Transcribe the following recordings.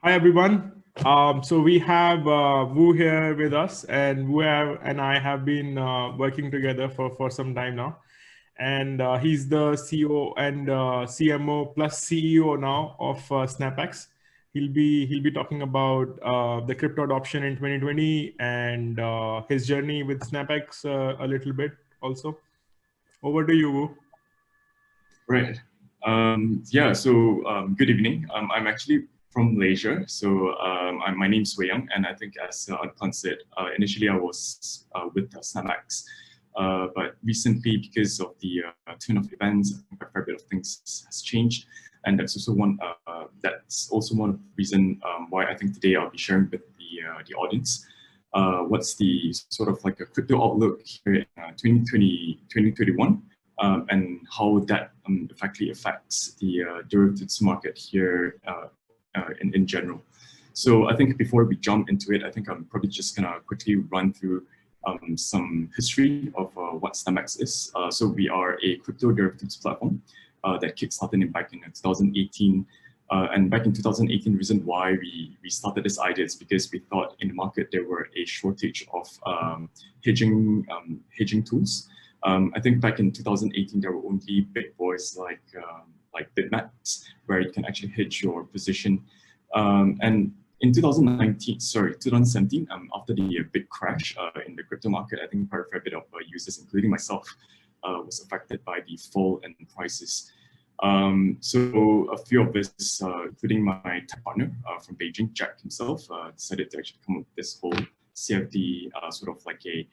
Hi everyone. So we have Wu here with us, and and I have been working together for some time now. And he's the CEO and CMO plus CEO now of SnapEx. He'll be talking about the crypto adoption in 2020 and his journey with SnapEx a little bit also. Over to you, Wu. Right. Good evening. I'm actually from Malaysia. My name's Wui Yang, and I think as Adnan said, initially I was with SnapEx. But recently, because of the turn of events, a fair bit of things has changed. And that's also one of the reasons why I think today I'll be sharing with the audience what's the sort of like a crypto outlook here in 2020, 2021. And how that effectively affects the derivatives market here in general. So I think before we jump into it, I think I'm probably just gonna quickly run through some history of what SnapEx is. So we are a crypto derivatives platform that kickstarted back in 2018. And back in 2018, the reason why we started this idea is because we thought in the market there were a shortage of hedging tools. I think back in 2018, there were only big boys like BitMEX, where you can actually hedge your position. And in 2017, after the big crash in the crypto market, I think quite a fair bit of users, including myself, was affected by the fall in prices. So a few of us, including my tech partner from Beijing, Jack himself, decided to actually come up with this whole CFD sort of like a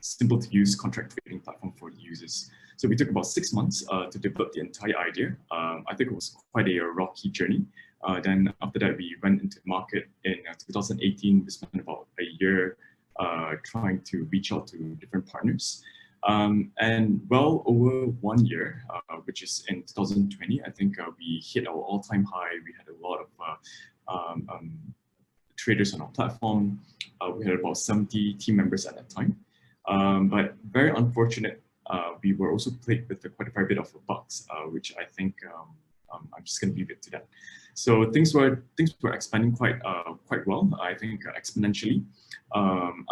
simple to use contract trading platform for the users. So we took about 6 months to develop the entire idea. I think it was quite a rocky journey. Then after that, we went into the market in 2018. We spent about a year trying to reach out to different partners. And well over 1 year, which is in 2020, I think we hit our all-time high. We had a lot of traders on our platform. We had about 70 team members at that time. But very unfortunate, we were also plagued with quite a fair bit of bugs, which I think I'm just going to leave it to that. So things were expanding quite well, I think exponentially,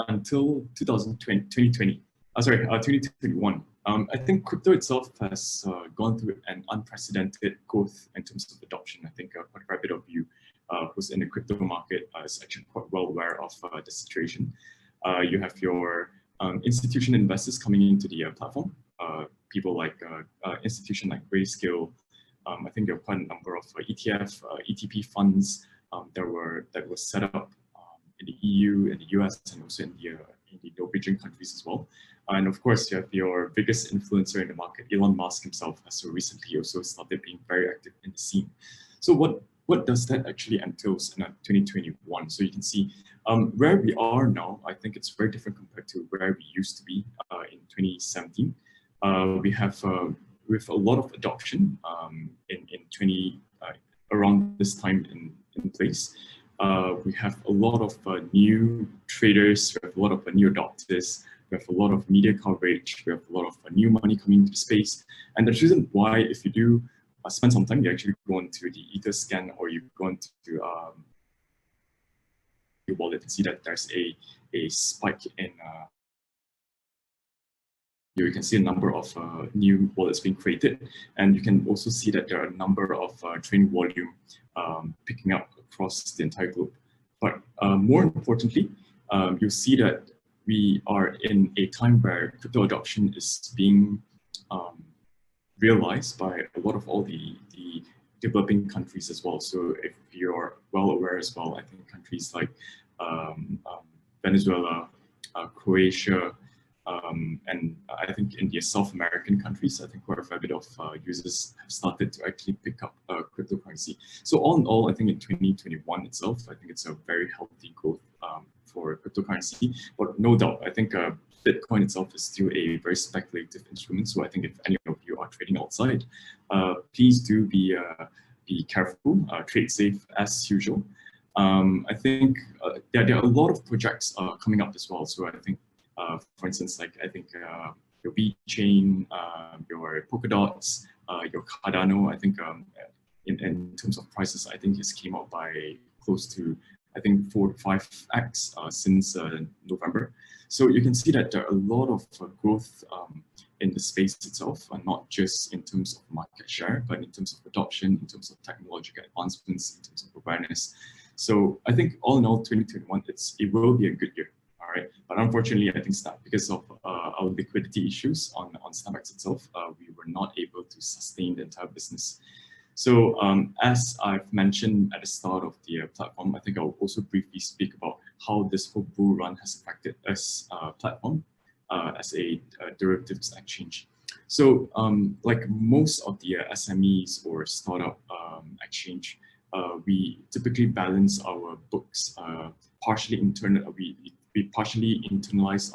until 2021. I think crypto itself has gone through an unprecedented growth in terms of adoption. I think quite a fair bit of you who's in the crypto market is actually quite well aware of the situation. You have your institutional investors coming into the platform, people like institution like Grayscale. I think there are quite a number of ETF, ETP funds that were set up in the EU, in the US, and also in the Norwegian countries as well. And of course, you have your biggest influencer in the market, Elon Musk himself, has so recently also started being very active in the scene. So what does that actually entails in 2021? So you can see where we are now. I think it's very different compared to where we used to be in 2017. We have with a lot of adoption around this time in place. We have a lot of new traders, we have a lot of new adopters, we have a lot of media coverage, we have a lot of new money coming into the space. And the reason why, if you do spend some time, you actually go into the Etherscan or you go into your wallet and see that there's a spike in you can see a number of new wallets being created, and you can also see that there are a number of trading volume picking up across the entire globe. But more importantly, you'll see that we are in a time where crypto adoption is being realized by a lot of all the developing countries as well. So if you're well aware as well, I think countries like Venezuela, Croatia, and I think in the South American countries, I think quite a fair bit of users have started to actually pick up cryptocurrency. So all in all, I think in 2021 itself, I think it's a very healthy growth for cryptocurrency. But no doubt, I think Bitcoin itself is still a very speculative instrument. So I think if any of you are trading outside, please do be careful, trade safe as usual. I think there are a lot of projects coming up as well. So I think, for instance, like I think your VeChain, your Polkadots, your Cardano, I think in terms of prices, I think it's came out by close to, I think 4 to 5x since November. So you can see that there are a lot of growth in the space itself, and not just in terms of market share, but in terms of adoption, in terms of technological advancements, in terms of awareness. So I think all in all, 2021, it will be a good year. All right, but unfortunately, I think because of our liquidity issues on SnapEx itself, we were not able to sustain the entire business. So as I've mentioned at the start of the platform, I think I'll also briefly speak about how this whole bull run has affected us platform as a derivatives exchange. So like most of the SMEs or startup exchange, we typically balance our books partially internal. We partially internalize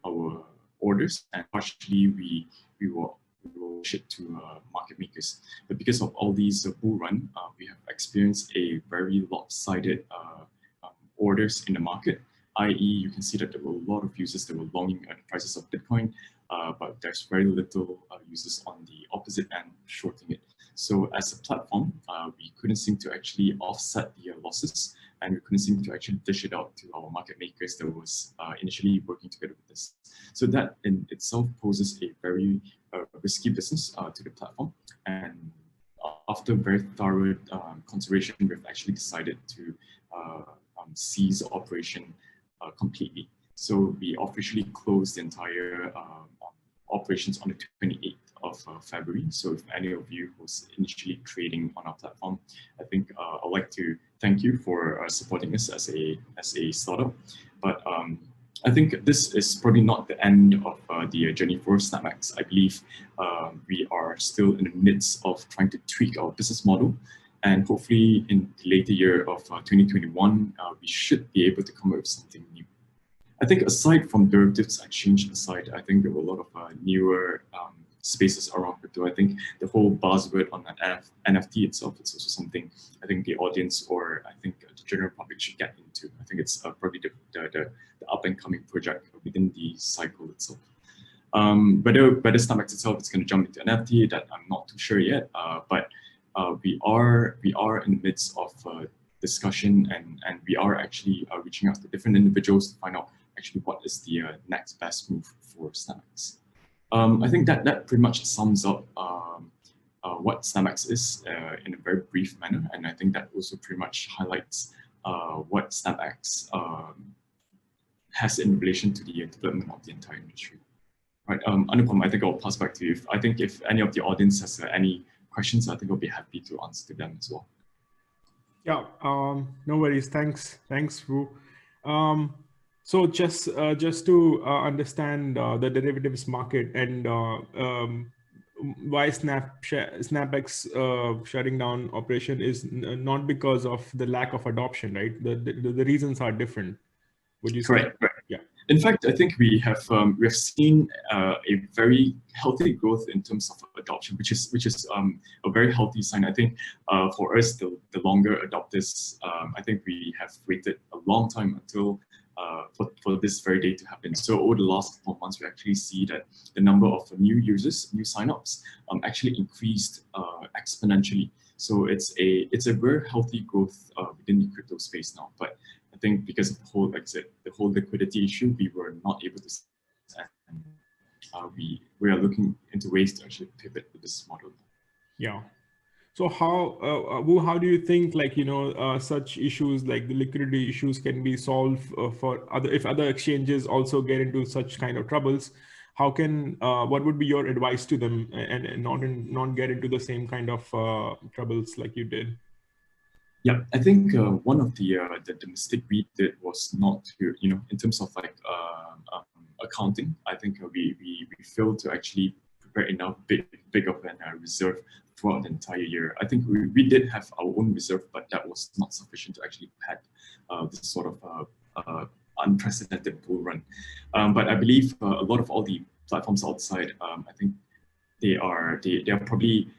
our orders, and partially we will ship to market makers. But because of all these bull run, we have experienced a very lopsided orders in the market, i.e. you can see that there were a lot of users that were longing at the prices of Bitcoin, but there's very little users on the opposite end shorting it. So as a platform, we couldn't seem to actually offset the losses, and we couldn't seem to actually dish it out to our market makers that was initially working together with us. So that in itself poses a very risky business to the platform. And after very thorough consideration, we've actually decided to cease operation completely. So we officially closed the entire operations on the 28th of February. So if any of you was initially trading on our platform, I think I'd like to thank you for supporting us as a startup. But I think this is probably not the end of the journey for SnapEx. I believe we are still in the midst of trying to tweak our business model. And hopefully in the later year of 2021, we should be able to come up with something new. I think aside from derivatives exchange aside, I think there were a lot of newer spaces around crypto. I think the whole buzzword on an NFT itself is also something I think the audience, or I think the general public, should get into. I think it's probably the up and coming project within the cycle itself. Whether SnapEx itself is going to jump into NFT, that I'm not too sure yet. But we are in the midst of discussion, and we are actually reaching out to different individuals to find out actually what is the next best move for SnapEx. I think that pretty much sums up what SnapEx is in a very brief manner, and I think that also pretty much highlights what SnapEx has in relation to the development of the entire industry. Right, Anupam, I think I'll pass back to you. I think if any of the audience has any questions, I think I'll be happy to answer to them as well. Yeah, no worries. Thanks, Wu. So just to understand the derivatives market and why SnapEx shutting down operation is not because of the lack of adoption, right? The reasons are different. Would you say? Correct. Yeah. In fact, I think we have seen a very healthy growth in terms of adoption, which is a very healthy sign. I think for us, the longer adopters, I think we have waited a long time until for this very day to happen. So over the last 4 months, we actually see that the number of new users, new signups, actually increased exponentially. So it's a very healthy growth within the crypto space now. But I think because of the whole liquidity issue, we were not able to. We are looking into ways to actually pivot with this model. Yeah. So how do you think, like, such issues like the liquidity issues can be solved if other exchanges also get into such kind of troubles? How can what would be your advice to them and not get into the same kind of troubles like you did? Yeah, I think one of the mistake we did was not to, in terms of like accounting, I think we failed to actually prepare enough big of a reserve throughout the entire year. I think we did have our own reserve, but that was not sufficient to actually pad this sort of unprecedented bull run. But I believe a lot of all the platforms outside, I think they are probably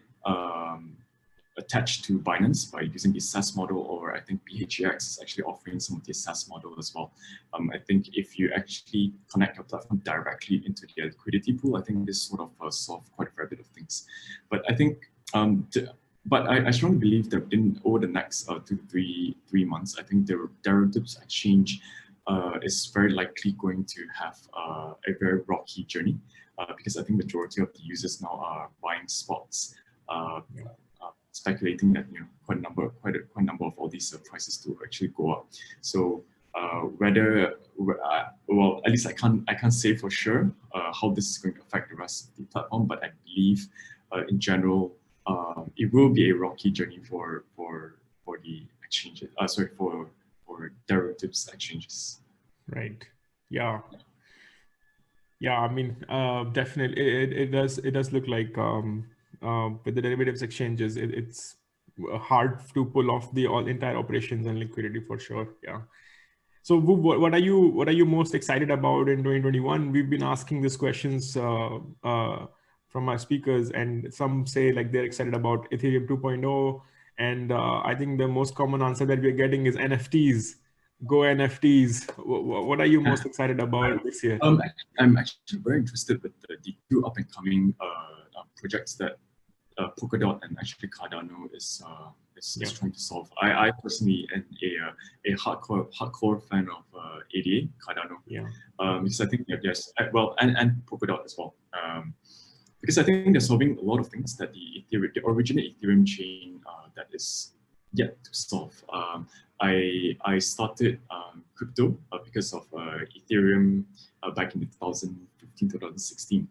attached to Binance by using the SaaS model, or I think BHEX is actually offering some of the SaaS model as well. I think if you actually connect your platform directly into the liquidity pool, I think this sort of solve quite a fair bit of things. But I think but I strongly believe that over the next 2 to 3 months, I think the derivatives exchange is very likely going to have a very rocky journey, because I think majority of the users now are buying spots, speculating that quite a number of all these prices to actually go up. So well, at least I can't say for sure how this is going to affect the rest of the platform, but I believe in general it will be a rocky journey for the exchanges. For derivatives exchanges. Right. Yeah. Yeah. I mean, definitely, it does look like with the derivatives exchanges, it's hard to pull off the entire operations and liquidity for sure. Yeah. So what are you most excited about in 2021? We've been asking these questions from our speakers, and some say like they're excited about Ethereum 2.0, and I think the most common answer that we're getting is NFTs. Go NFTs. What are you most excited about this year? I'm actually very interested with the two up and coming projects that Polkadot and actually Cardano is trying to solve. I personally am a hardcore fan of ADA Cardano, because I think there's and Polkadot as well, because I think they're solving a lot of things that the original Ethereum chain that is yet to solve. I started crypto because of Ethereum back in 2015-2016,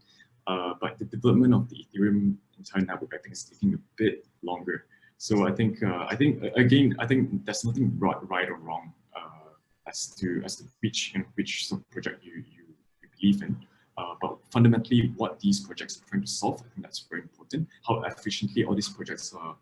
but the development of the Ethereum entire network, I think, is taking a bit longer. So I think there's nothing right or wrong as to which sort of project you believe in. But fundamentally, what these projects are trying to solve, I think that's very important. How efficiently all these projects are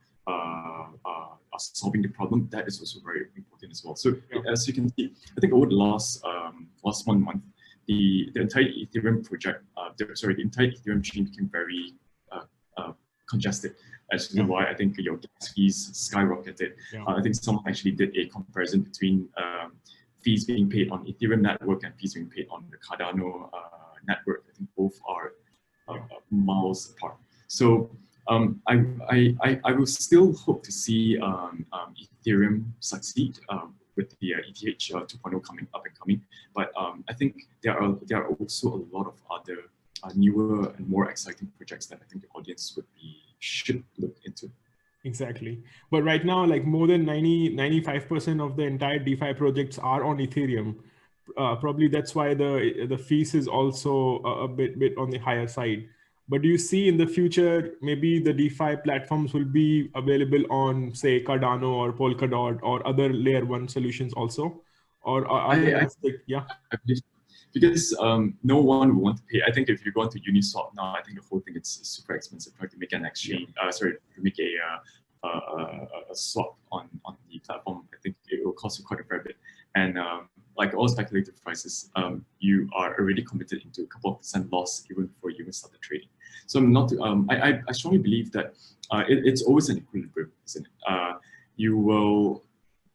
solving the problem, that is also very important as well. So as you can see, I think over the last 1 month, the entire Ethereum project, the entire Ethereum chain became very congested. As to why I think your gas fees skyrocketed. I think someone actually did a comparison between fees being paid on Ethereum network and fees being paid on the Cardano network. I think both are miles apart. So I will still hope to see Ethereum succeed with the ETH 2.0 coming up and coming. But I think there are also a lot of other newer and more exciting projects that I think the audience should look into. Exactly. But right now, like more than 95% of the entire DeFi projects are on Ethereum. Probably that's why the fees is also a bit on the higher side. But do you see in the future, maybe the DeFi platforms will be available on, say, Cardano or Polkadot or other layer 1 solutions also? Or are they because no one will want to pay. I think if you go into Uniswap now, I think the whole thing is super expensive. Trying to make an exchange, to make a swap on the platform, I think it will cost you quite a fair bit. And like all speculative prices, you are already committed into a couple of % loss even before you even start the trading. So I'm not. I strongly believe that it's always an equilibrium, isn't it?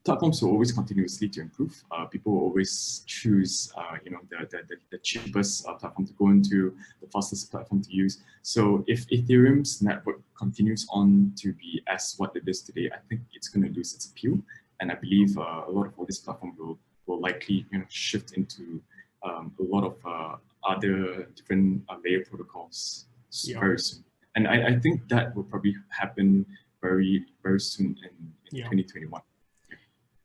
Platforms will always continuously to improve. People will always choose, the cheapest platform to go into, the fastest platform to use. So if Ethereum's network continues on to be as what it is today, I think it's going to lose its appeal. And I believe a lot of all this platform will likely shift into a lot of other different layer protocols very soon. And I think that will probably happen very, very soon in 2021.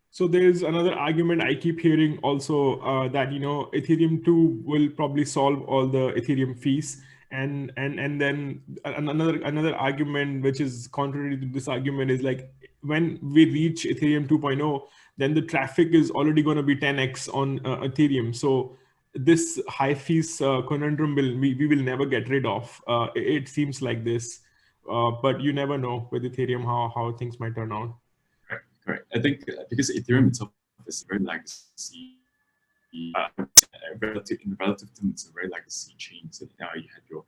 So there's another argument I keep hearing also that Ethereum 2 will probably solve all the Ethereum fees, and then another argument which is contrary to this argument is like when we reach Ethereum 2.0, then the traffic is already going to be 10x on Ethereum. So this high fees conundrum we will never get rid of. It seems like this, but you never know with Ethereum how things might turn out. Right. I think because Ethereum itself is a very legacy, in relative terms, it's a very legacy chain. So now you have your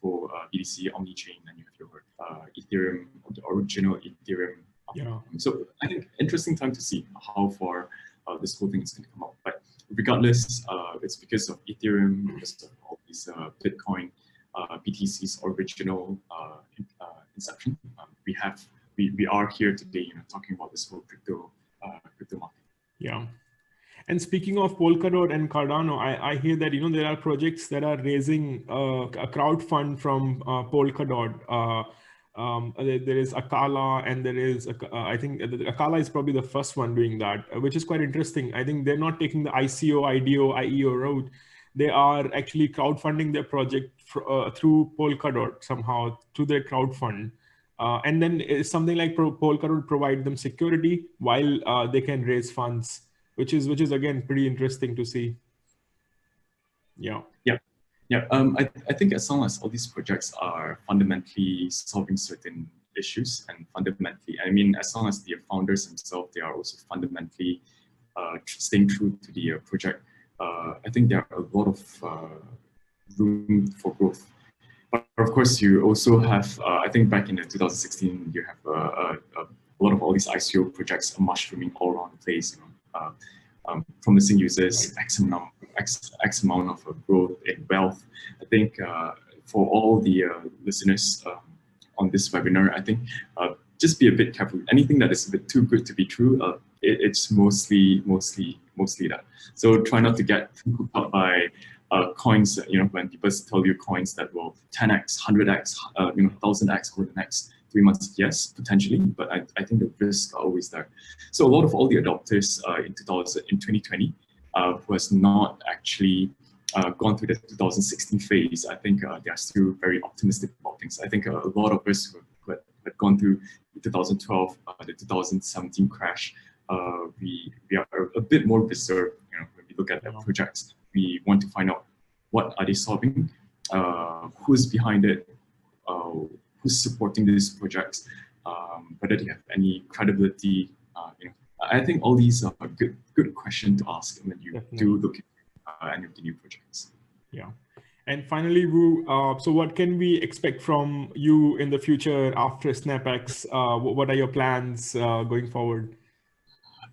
whole BTC Omni chain, and you have your Ethereum, the original Ethereum. So I think interesting time to see how far this whole thing is going to come out. But regardless, it's because of Ethereum, because of all these Bitcoin, BTC's original inception. We we are here today, talking about this whole crypto market. Yeah. And speaking of Polkadot and Cardano, I hear that there are projects that are raising a crowd fund from Polkadot. There is Akala, and there is I think Akala is probably the first one doing that, which is quite interesting. I think they're not taking the ICO, IDO, IEO route. They are actually crowdfunding their project through Polkadot somehow, through their crowd fund. And then something like Polkadot provide them security while they can raise funds, which is again pretty interesting to see. Yeah. I think as long as all these projects are fundamentally solving certain issues, and fundamentally, I mean, as long as the founders themselves, they are also fundamentally staying true to the project, I think there are a lot of room for growth. But of course, you also have, I think back in 2016, you have a lot of all these ICO projects mushrooming all around the place, promising users X amount of growth in wealth. I think for all the listeners on this webinar, I think just be a bit careful. Anything that is a bit too good to be true, it's mostly that. So try not to get hooked up by coins. When people tell you coins that will 10x, 100x, 1000x over the next 3 months, yes, potentially, but I think the risks are always there. So a lot of all the adopters in 2020 who has not actually gone through the 2016 phase, I think they are still very optimistic about things. I think a lot of us who had gone through the 2012, the 2017 crash, we are a bit more reserved. When we look at the projects, we want to find out what are they solving, who's behind it, who's supporting these projects, whether they have any credibility. I think all these are a good question to ask when you do look at any of the new projects. Yeah. And finally, Wu, so what can we expect from you in the future after SnapEx? What are your plans going forward?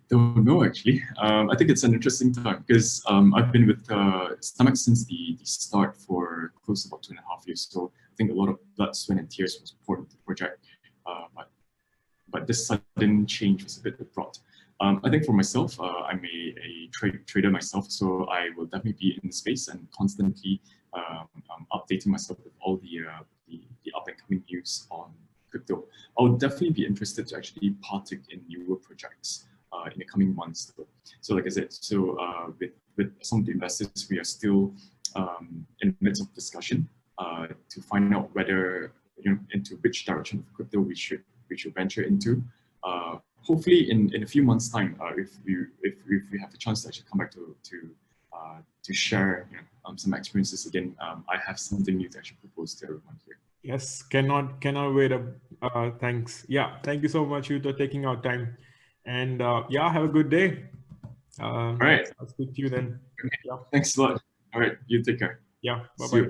Don't know, actually. I think it's an interesting time because I've been with SnapEx since the start for close to about 2.5 years. So I think a lot of blood, sweat, and tears was poured into the project. But this sudden change was a bit abrupt. I think for myself, I'm a trader myself, so I will definitely be in the space and constantly updating myself with all the up and coming news on crypto. I would definitely be interested to actually partake in newer projects in the coming months. So like I said, with some of the investors, we are still in the midst of discussion to find out whether into which direction of crypto we should venture into. Hopefully, in a few months' time, if we have the chance to actually come back to share some experiences again, I have something new to actually propose to everyone here. Yes, cannot wait. Thanks. Yeah, thank you so much, you, for taking our time. And yeah, have a good day. All right. I'll speak to you then. Okay. Yeah. Thanks a lot. All right, you take care. Yeah, bye-bye.